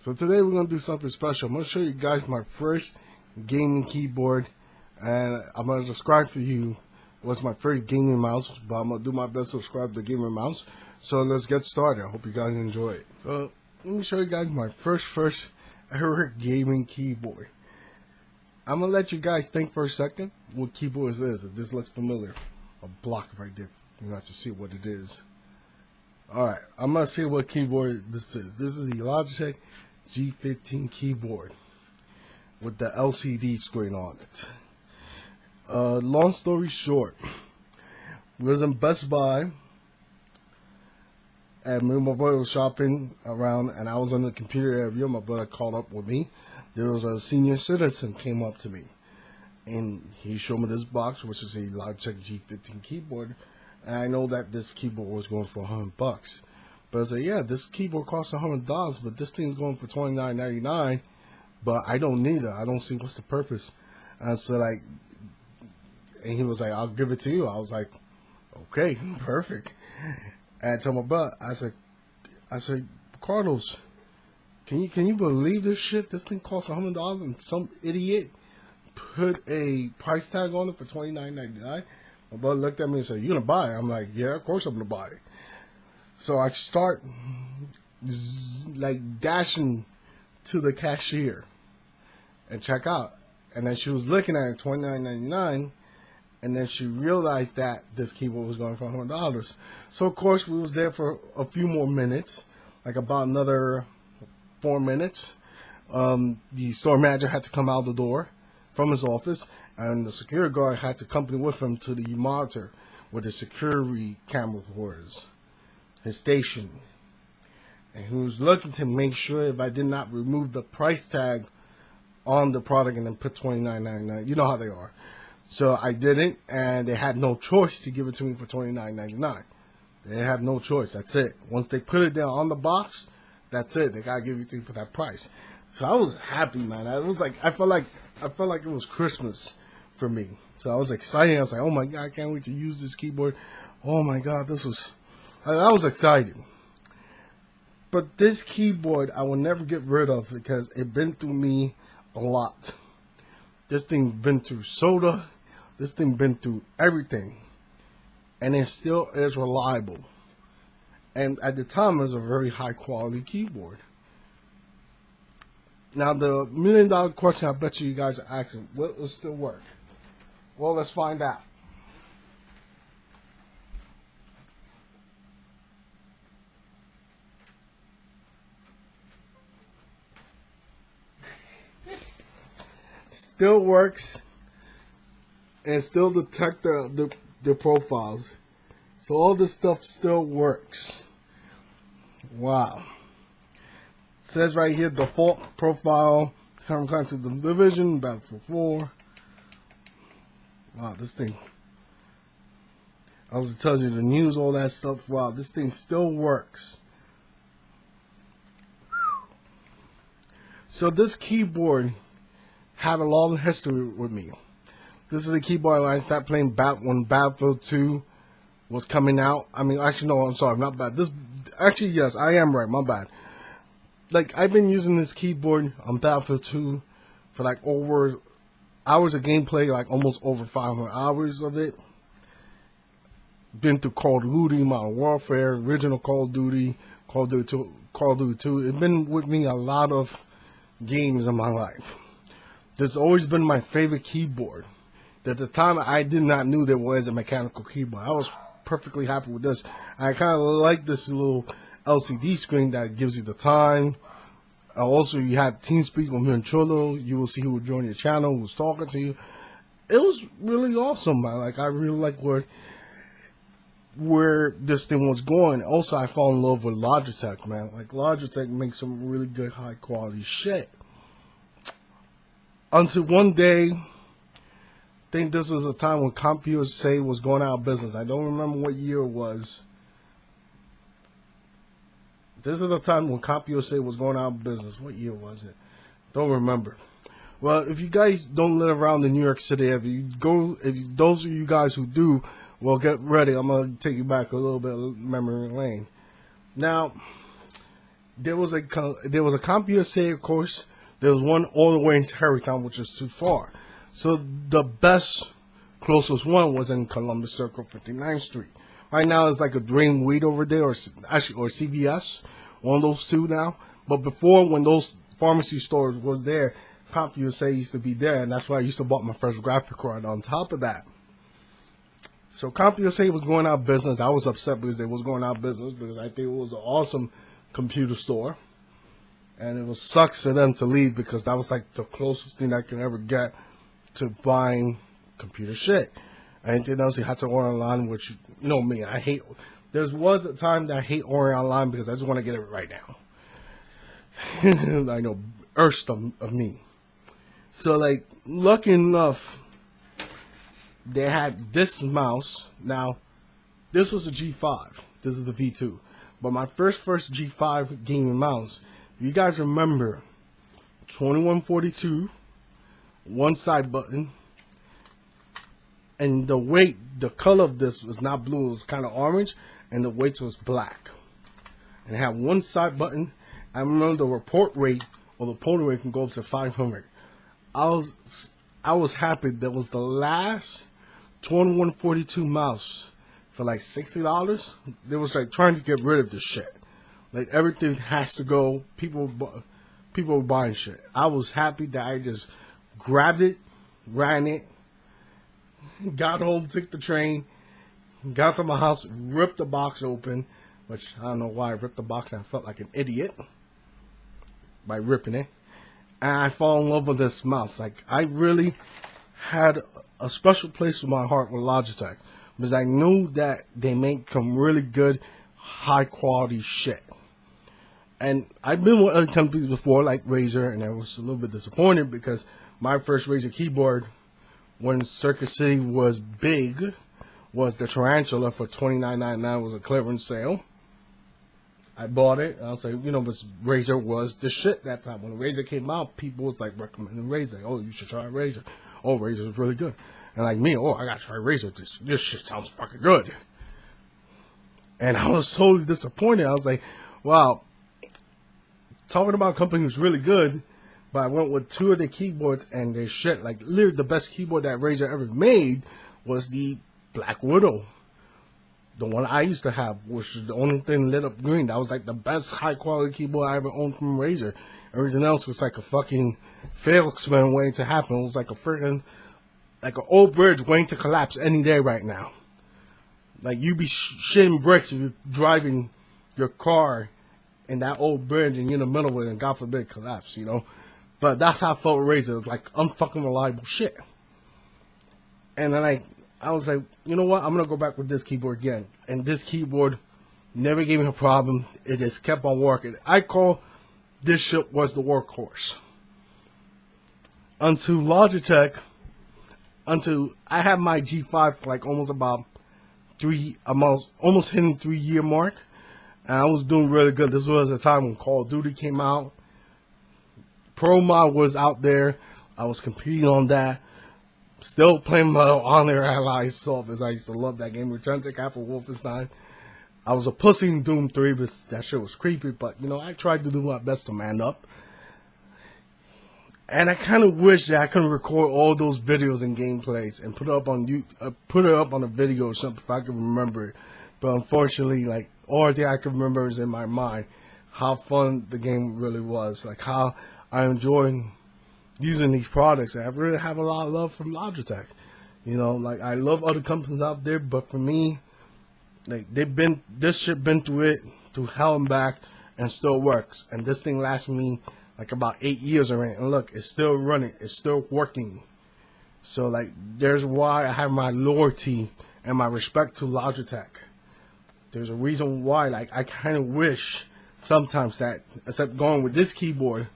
So today we're going to do something special. I'm going to show you guys my first gaming keyboard, and I'm going to describe for you what's my first gaming mouse, but I'm going to do my best to describe the gaming mouse. So let's get started. I hope you guys enjoy it. So let me show you guys my first ever gaming keyboard. I'm going to let you guys think for a second what keyboard this is. If this looks familiar, a block right there. You have to see what it is. Alright, I'm going to see what keyboard this is. This is the Logitech G15 keyboard with the LCD screen on it. Long story short, we was in Best Buy, and me and my boy was shopping around, and I was on the computer area. My brother called up with me. There was a senior citizen came up to me, and he showed me this box, which is a Logitech G15 keyboard. And I know that this keyboard was going for $100. But I said, yeah, this keyboard costs $100, but this thing's going for $29.99. But I don't need it. I don't see what's the purpose. And so and he was like, I'll give it to you. I was like, okay, perfect. And I told my brother, I said, Carlos, can you believe this shit? This thing costs $100, and some idiot put a price tag on it for $29.99. My brother looked at me and said, "You gonna buy it?" I'm like, "Yeah, of course I'm gonna buy it." So I start dashing to the cashier and check out, and then she was looking at it, $29.99, and then she realized that this keyboard was going for $100. So of course we was there for a few more minutes, like about another 4 minutes. The store manager had to come out the door from his office, and the security guard had to accompany with him to the monitor where the security camera was, his station. And he was looking to make sure if I did not remove the price tag on the product and then put $29.99. You know how they are. So I didn't, and they had no choice to give it to me for $29.99. They had no choice. That's it. Once they put it down on the box, that's it. They gotta give you things for that price. So I was happy, man. I felt like it was Christmas for me. So I was excited. I was like, oh my God, I can't wait to use this keyboard. Oh my God, I was excited. But this keyboard I will never get rid of because it been through me a lot. This thing been through soda. This thing been through everything. And it still is reliable. And at the time it was a very high quality keyboard. Now the $1 million question I bet you guys are asking, will it still work? Well, let's find out. Still works, and still detect the profiles. So all this stuff still works. Wow. It says right here, default profile, current class of the division, Battlefield 4. Wow, this thing. Also tells you the news, all that stuff. Wow, this thing still works. So this keyboard had a long history with me. This is a keyboard I started playing when Battlefield 2 was coming out. I mean, actually, no, I'm sorry, not bad. Actually, yes, I am right, my bad. I've been using this keyboard on Battlefield 2 for over hours of gameplay, almost over 500 hours of it. Been through Call of Duty, Modern Warfare, original Call of Duty, Call of Duty 2. It's been with me a lot of games in my life. This has always been my favorite keyboard. At the time, I did not know there was a mechanical keyboard. I was perfectly happy with this. I kind of like this little LCD screen that gives you the time. Also, you had TeamSpeak with me and Cholo. You will see who would join your channel, who's talking to you. It was really awesome, man. I really like where this thing was going. Also, I fell in love with Logitech, man. Logitech makes some really good, high quality shit. Until one day, I think this was a time when CompUSA was going out of business. I don't remember what year it was. This is the time when CompUSA was going out of business. What year was it? Don't remember. Well, if you guys don't live around in New York City, those of you guys who do, well, get ready. I'm going to take you back a little bit of memory lane. Now, there was a CompUSA, of course. There was one all the way in Tarrytown, which is too far. So the best, closest one was in Columbus Circle, 59th Street. Right now, it's like a Dream Weed over there, or CVS, one of those two now. But before, when those pharmacy stores was there, CompUSA used to be there, and that's why I used to bought my first graphic card. On top of that, so CompUSA was going out of business. I was upset because they was going out of business because I think it was an awesome computer store, and it was sucks for them to leave because that was like the closest thing I could ever get to buying computer shit. Anything else you had to order online, which you know me, I hate. There was a time that I hate ordering online because I just want to get it right now. I know, urged of me. So like, lucky enough, they had this mouse. Now, this was a G5. This is the V2. But my first G5 gaming mouse, if you guys remember, 2142, one side button, and the weight, the color of this was not blue, it was kind of orange, and the weight was black. And it had one side button. I remember the report rate, or the photo rate can go up to 500. I was happy that was the last 2142 mouse for like $60. They was like trying to get rid of this shit. Like everything has to go. People were buying shit. I was happy that I just grabbed it, ran it, got home, took the train, got to my house, ripped the box open, which I don't know why I ripped the box and I felt like an idiot by ripping it. And I fall in love with this mouse. Like, I really had a special place in my heart with Logitech because I knew that they make some really good, high quality shit. And I've been with other companies before, like Razer, and I was a little bit disappointed because my first Razer keyboard, when Circuit City was big, was the Tarantula for $29.99. It was a clearance sale. I bought it. I was like, you know, but Razer was the shit that time. When Razer came out, people was like recommending Razer. Oh, you should try Razer. Oh, Razer is really good. And like me, oh, I gotta try Razer. This shit sounds fucking good. And I was totally disappointed. I was like, wow, talking about a company who's really good, but I went with two of the keyboards and they shit. Like, literally the best keyboard that Razer ever made was the Black Widow. The one I used to have, which is the only thing lit up green. That was like the best high quality keyboard I ever owned from Razer. Everything else was like a fucking fail experiment waiting to happen. It was like a freaking, like an old bridge waiting to collapse any day right now. Like, you be shitting bricks if you're driving your car in that old bridge and you're in the middle of it and God forbid collapse, you know? But that's how I felt with Razer. It was like unfucking reliable shit. And then I was like, you know what? I'm going to go back with this keyboard again. And this keyboard never gave me a problem. It just kept on working. I call this shit was the workhorse. Until Logitech, I had my G5 for like almost about almost hitting 3-year mark. And I was doing really good. This was a time when Call of Duty came out. Pro Mod was out there. I was competing on that. Still playing my Honor Allies Soft, I used to love that game. Return to Castle Wolfenstein. I was a pussy in Doom 3, but that shit was creepy. But, you know, I tried to do my best to man up. And I kind of wish that I could record all those videos and gameplays and put it up on a video or something if I could remember it. But unfortunately, like, all that I can remember is in my mind how fun the game really was. Like, how I enjoyed using these products. I really have a lot of love from Logitech. You know, like, I love other companies out there, but for me, like, this shit been through it, through hell and back, and still works. And this thing lasts me like about 8 years already. And look, it's still running, it's still working. So, like, there's why I have my loyalty and my respect to Logitech. There's a reason why, like, I kind of wish sometimes that, except going with this keyboard,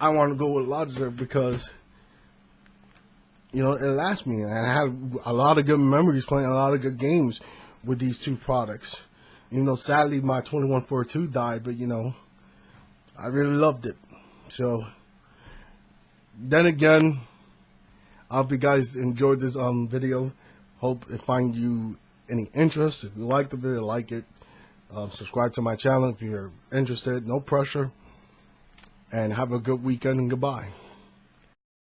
I want to go with Logitech because, you know, it lasts me. And I had a lot of good memories playing a lot of good games with these two products. You know, sadly, my 2142 died, but, you know, I really loved it. So, then again, I hope you guys enjoyed this video. Hope it find you any interest. If you like the video, like it. Subscribe to my channel if you're interested. No pressure. And have a good weekend and goodbye.